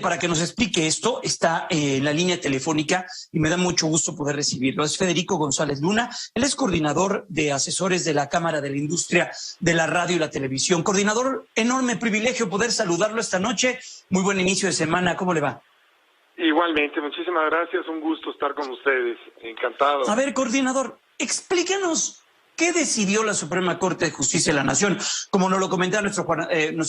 para que nos explique esto, está en la línea telefónica y me da mucho gusto poder recibirlo. Es Federico González Luna, él es coordinador de asesores de la Cámara de la Industria de la Radio y la Televisión. Coordinador, enorme privilegio poder saludarlo esta noche. Muy buen inicio de semana, ¿cómo le va? Igualmente, muchísimas gracias, un gusto estar con ustedes, encantado. A ver, coordinador, explíquenos qué decidió la Suprema Corte de Justicia de la Nación, como nos lo comentaba nuestro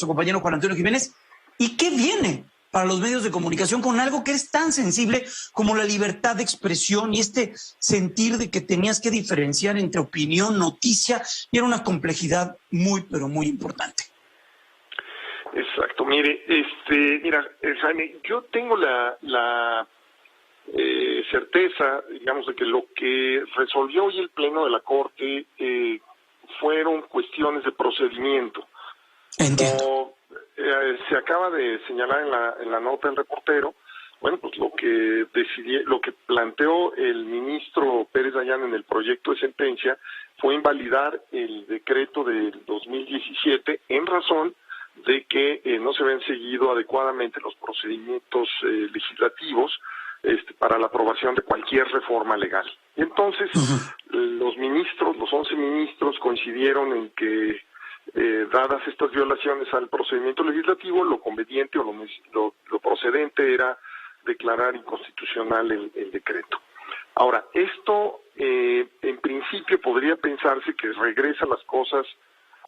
compañero Juan Antonio Jiménez, y qué viene para los medios de comunicación con algo que es tan sensible como la libertad de expresión y este sentir de que tenías que diferenciar entre opinión, noticia, y era una complejidad muy, pero muy importante. Exacto, mire, Jaime, yo tengo la certeza, digamos, de que lo que resolvió hoy el Pleno de la Corte fueron cuestiones de procedimiento. Entiendo. Como se acaba de señalar en la nota del reportero, bueno, pues lo que planteó el ministro Pérez Dayán en el proyecto de sentencia fue invalidar el decreto del 2017 en razón de que no se habían seguido adecuadamente los procedimientos legislativos para la aprobación de cualquier reforma legal. Y entonces los 11 ministros coincidieron en que dadas estas violaciones al procedimiento legislativo, lo conveniente o lo procedente era declarar inconstitucional el decreto. Ahora, esto en principio podría pensarse que regresa las cosas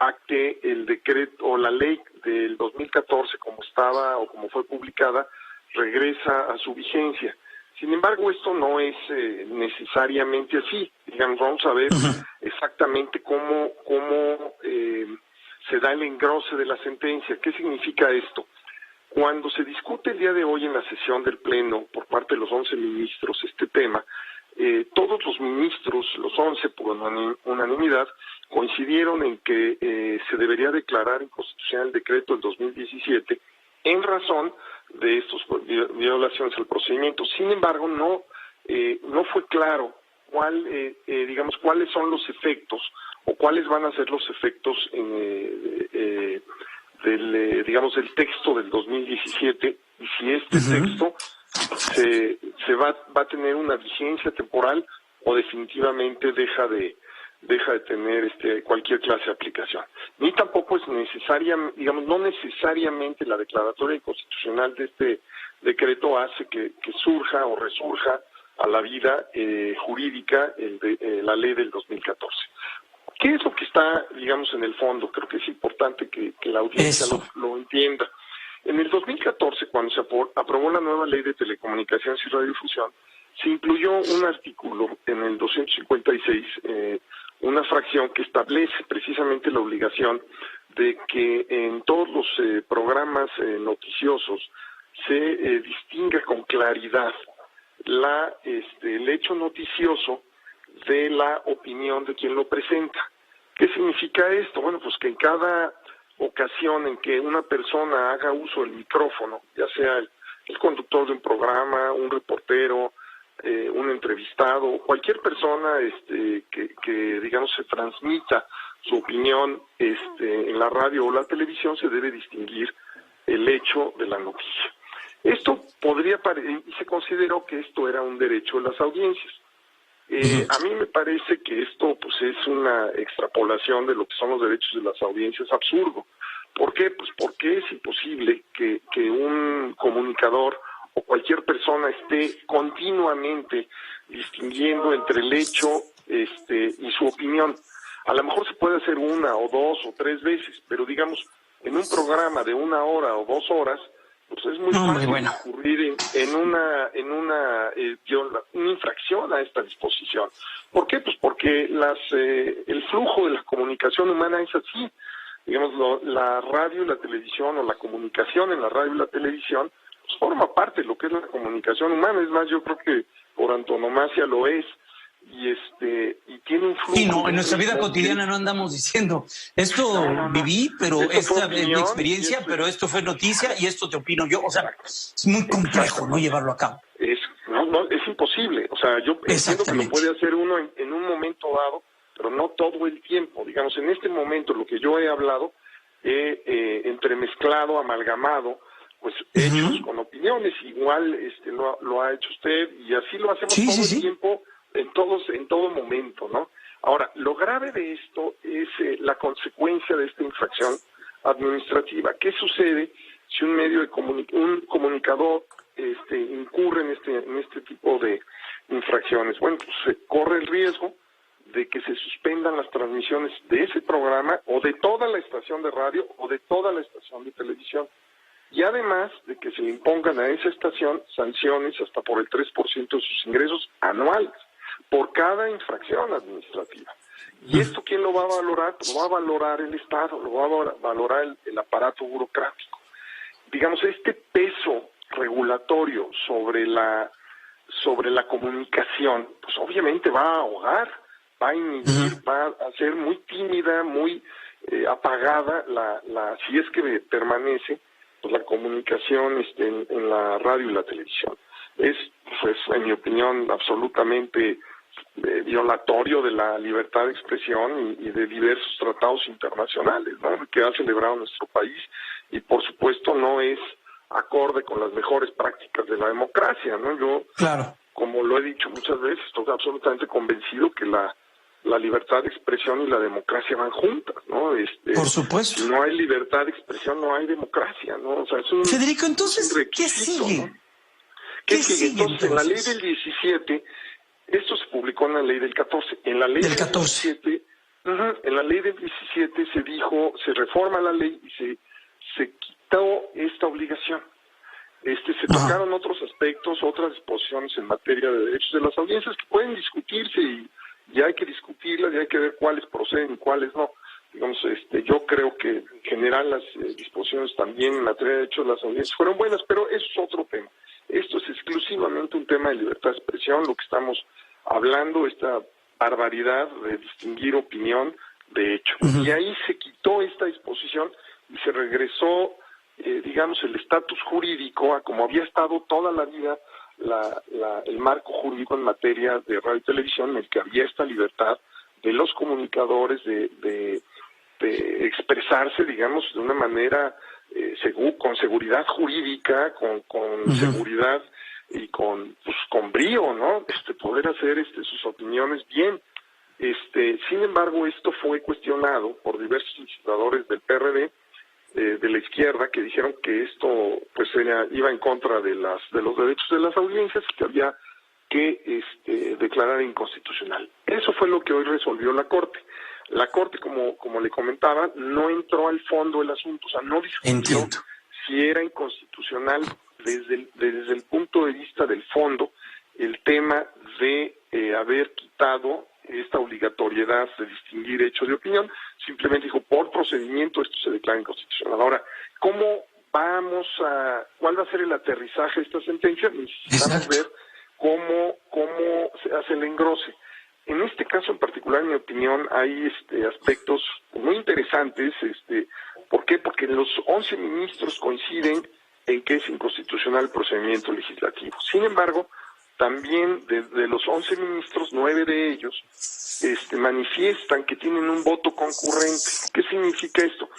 a que el decreto o la ley del 2014 como estaba o como fue publicada regresa a su vigencia. Sin embargo, esto no es necesariamente así. Digamos, vamos a ver exactamente cómo se da el engrose de la sentencia. ¿Qué significa esto? Cuando se discute el día de hoy en la sesión del Pleno por parte de los 11 ministros este tema, todos los ministros, los 11 por unanimidad, coincidieron en que se debería declarar inconstitucional el decreto del 2017 en razón de estas violaciones al procedimiento. Sin embargo, no fue claro cuáles son los efectos o cuáles van a ser los efectos del texto del 2017 y si este texto se va a tener una vigencia temporal o definitivamente deja de tener cualquier clase de aplicación. Ni tampoco es necesaria, no necesariamente la declaratoria inconstitucional de este decreto hace que surja o resurja a la vida jurídica la ley del 2014. ¿Qué es lo que está, en el fondo? Creo que es importante que la audiencia lo entienda. En el 2014, cuando se aprobó la nueva ley de telecomunicaciones y radiodifusión, se incluyó un artículo en el 256, una fracción que establece precisamente la obligación de que en todos los programas noticiosos se distinga con claridad el hecho noticioso de la opinión de quien lo presenta. ¿Qué significa esto? Bueno, pues que en cada ocasión en que una persona haga uso del micrófono, ya sea el conductor de un programa, un reportero, un entrevistado, cualquier persona que digamos se transmita su opinión en la radio o la televisión, se debe distinguir el hecho de la noticia. Esto y se consideró que esto era un derecho de las audiencias. A mí me parece que esto pues es una extrapolación de lo que son los derechos de las audiencias absurdo. ¿Por qué? Pues porque es imposible que un comunicador o cualquier persona esté continuamente distinguiendo entre el hecho y su opinión. A lo mejor se puede hacer una o dos o tres veces, pero digamos, en un programa de 1 hora o 2 horas, pues es muy fácil incurrir en una infracción a esta disposición. ¿Por qué? Pues porque el flujo de la comunicación humana es así. Digamos, la radio y la televisión, o la comunicación en la radio y la televisión, pues forma parte de lo que es la comunicación humana. Es más, yo creo que por antonomasia lo es. Y tiene un flujo. Sí, no, en nuestra vida cotidiana no andamos diciendo esto viví, pero esta es mi experiencia, pero esto fue noticia y esto te opino yo. O sea, es muy complejo no llevarlo a cabo. Es imposible. O sea, yo entiendo que lo puede hacer uno en un momento dado, pero no todo el tiempo. Digamos, en este momento lo que yo he hablado, entremezclado, amalgamado pues hechos con opiniones, igual lo ha hecho usted, y así lo hacemos el tiempo, en todo momento, ¿no? Ahora, lo grave de esto es la consecuencia de esta infracción administrativa. ¿Qué sucede si un medio de un comunicador incurre en este tipo de infracciones? Bueno, pues se corre el riesgo de que se suspendan las transmisiones de ese programa o de toda la estación de radio o de toda la estación de televisión. Y además de que se le impongan a esa estación sanciones hasta por el 3% de sus ingresos anuales por cada infracción administrativa. ¿Y esto quién lo va a valorar? Pues lo va a valorar el Estado, lo va a valorar el aparato burocrático. Digamos, este peso regulatorio sobre la comunicación, pues obviamente va a ahogar, va a inhibir, va a ser muy tímida, muy apagada si es que permanece pues la comunicación en la radio y la televisión. Es, pues, en mi opinión, absolutamente violatorio de la libertad de expresión y de diversos tratados internacionales, ¿no?, que ha celebrado nuestro país, y por supuesto no es acorde con las mejores prácticas de la democracia, ¿no? Yo, como lo he dicho muchas veces, estoy absolutamente convencido que la libertad de expresión y la democracia van juntas, ¿no? Por supuesto. Si no hay libertad de expresión, no hay democracia, ¿no? O sea, Federico, entonces, ¿qué sigue? ¿no? ¿Qué sigue? Entonces, en la ley del 17, esto se publicó en la ley del 14. En la ley del 17, en la ley del 17 se reforma la ley y se quitó esta obligación. Se tocaron otros aspectos, otras disposiciones en materia de derechos de las audiencias que pueden discutirse y hay que discutirlas y hay que ver cuáles proceden y cuáles no. Digamos, yo creo que en general las disposiciones también en materia de derechos de las audiencias fueron buenas, pero eso es otro tema. Esto es exclusivamente un tema de libertad de expresión, lo que estamos hablando, esta barbaridad de distinguir opinión de hecho. Y ahí se quitó esta disposición y se regresó, digamos, el estatus jurídico a como había estado toda la vida el marco jurídico en materia de radio y televisión, en el que había esta libertad de los comunicadores de expresarse, digamos, de una manera con seguridad jurídica, con seguridad y con brío, ¿no? Poder hacer sus opiniones bien. Sin embargo, esto fue cuestionado por diversos legisladores del PRD, de la izquierda, que dijeron que esto pues iba en contra de los derechos de las audiencias y que había que declarar inconstitucional. Eso fue lo que hoy resolvió la Corte. La Corte, como le comentaba, no entró al fondo del asunto, o sea, no discutió si era inconstitucional desde el punto de vista del fondo el tema de haber quitado esta obligatoriedad de distinguir hechos de opinión. Simplemente dijo, por procedimiento esto se declara inconstitucional. Ahora, ¿cuál va a ser el aterrizaje de esta sentencia? Necesitamos ver cómo se hace el engrose. En este caso en particular, en mi opinión, hay aspectos muy interesantes. ¿Por qué? Porque los 11 ministros coinciden en que es inconstitucional el procedimiento legislativo. Sin embargo, también de los 11 ministros, 9 de ellos manifiestan que tienen un voto concurrente. ¿Qué significa esto?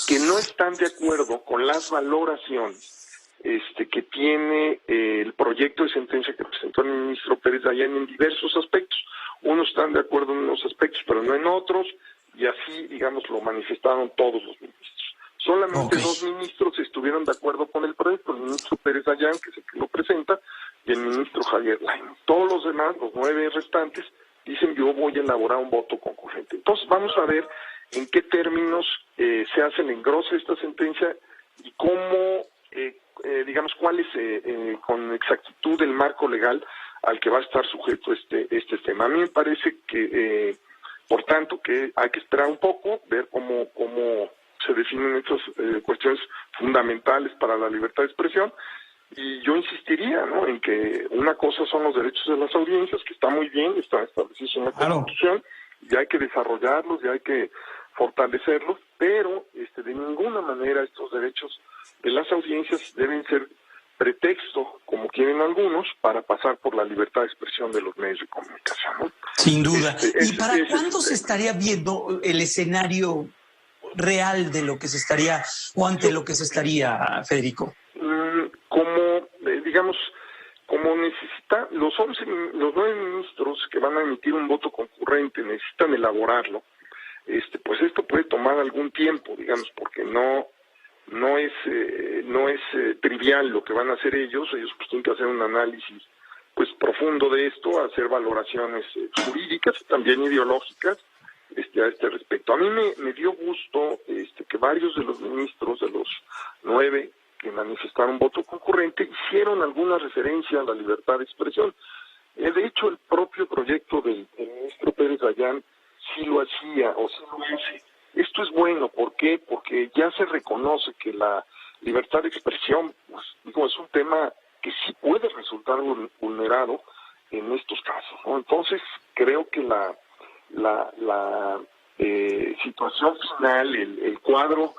Que no están de acuerdo con las valoraciones que tiene el proyecto de sentencia que presentó el ministro Pérez Dayán en diversos aspectos. Unos están de acuerdo en unos aspectos, pero no en otros, y así, digamos, lo manifestaron todos los ministros. Solamente 2 ministros estuvieron de acuerdo con el proyecto, el ministro Pérez Dayán, que es el que lo presenta, y el ministro Javier Lainez. Todos los demás, los 9 restantes, dicen yo voy a elaborar un voto concurrente. Entonces vamos a ver en qué términos se hace el engrose de esta sentencia y cómo, digamos, cuál es con exactitud el marco legal al que va a estar sujeto este tema. A mí me parece que, por tanto, que hay que esperar un poco, ver cómo se definen estas cuestiones fundamentales para la libertad de expresión. Y yo insistiría, ¿no?, en que una cosa son los derechos de las audiencias, que está muy bien, están establecidos en la Constitución, y hay que desarrollarlos, y hay que fortalecerlos, pero de ninguna manera estos derechos de las audiencias deben ser pretexto, como quieren algunos, para pasar por la libertad de expresión de los medios de comunicación, ¿no? Sin duda. ¿Y para cuándo se estaría viendo el escenario real de lo que se estaría, o ante lo que se estaría, Federico? digamos, como los 9 ministros que van a emitir un voto concurrente necesitan elaborarlo, pues esto puede tomar algún tiempo, digamos, porque no es trivial lo que van a hacer ellos pues tienen que hacer un análisis pues profundo de esto, hacer valoraciones jurídicas y también ideológicas a este respecto. A mí me dio gusto que varios de los ministros, de los 9 que manifestaron voto concurrente, hicieron alguna referencia a la libertad de expresión. De hecho, el propio proyecto del ministro Pérez Dayán sí lo hacía o sí lo hace. Esto es bueno, ¿por qué? Porque ya se reconoce que la libertad de expresión, pues, es un tema que sí puede resultar vulnerado en estos casos, ¿no? Entonces, creo que la situación final, el cuadro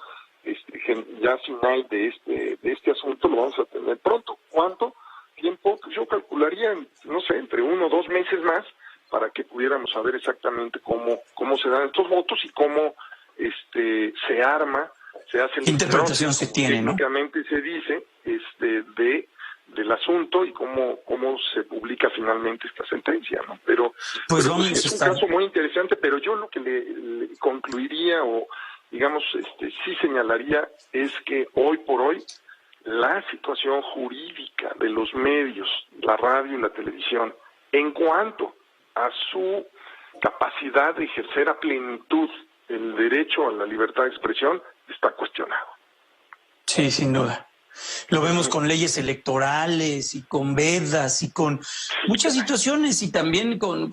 ya final de este asunto lo vamos a tener pronto. ¿Cuánto tiempo? Pues yo calcularía, no sé, entre 1 o 2 meses más para que pudiéramos saber exactamente cómo se dan estos votos y cómo se arma, se hace el interpretación se tiene, ¿no? Técnicamente se dice del asunto y cómo se publica finalmente esta sentencia, ¿no? Pero es un caso muy interesante, pero yo lo que le concluiría o digamos sí señalaría es que hoy por hoy la situación jurídica de los medios, la radio y la televisión, en cuanto a su capacidad de ejercer a plenitud el derecho a la libertad de expresión, está cuestionado. Sí, sin duda. Lo vemos con leyes electorales y con vedas y con muchas situaciones y también con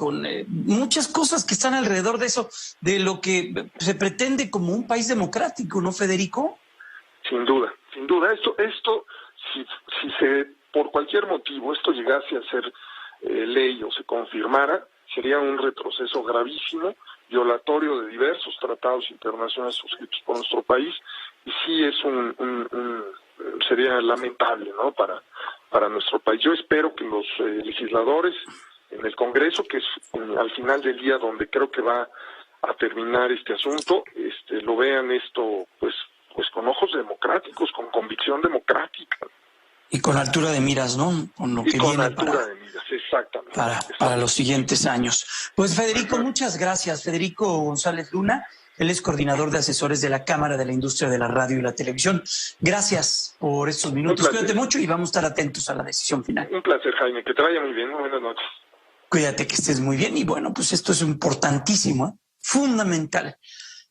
muchas cosas que están alrededor de eso, de lo que se pretende como un país democrático, ¿no, Federico? Sin duda. Esto si por cualquier motivo esto llegase a ser ley o se confirmara, sería un retroceso gravísimo, violatorio de diversos tratados internacionales suscritos por nuestro país, y sí es sería lamentable, ¿no? Para nuestro país. Yo espero que los legisladores en el Congreso, que es al final del día donde creo que va a terminar este asunto, lo vean esto pues con ojos democráticos, con convicción democrática. Y con altura de miras, ¿no? Con lo que viene de miras, exactamente. Para los siguientes años. Pues Federico, muchas gracias. Federico González Luna, él es coordinador de asesores de la Cámara de la Industria de la Radio y la Televisión. Gracias por estos minutos. Cuídate mucho y vamos a estar atentos a la decisión final. Un placer, Jaime. Que te vaya muy bien. Buenas noches. Cuídate, que estés muy bien. Y bueno, pues esto es importantísimo, fundamental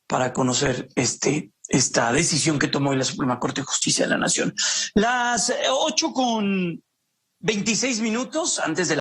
para conocer esta decisión que tomó hoy la Suprema Corte de Justicia de la Nación. Las 8:26 antes de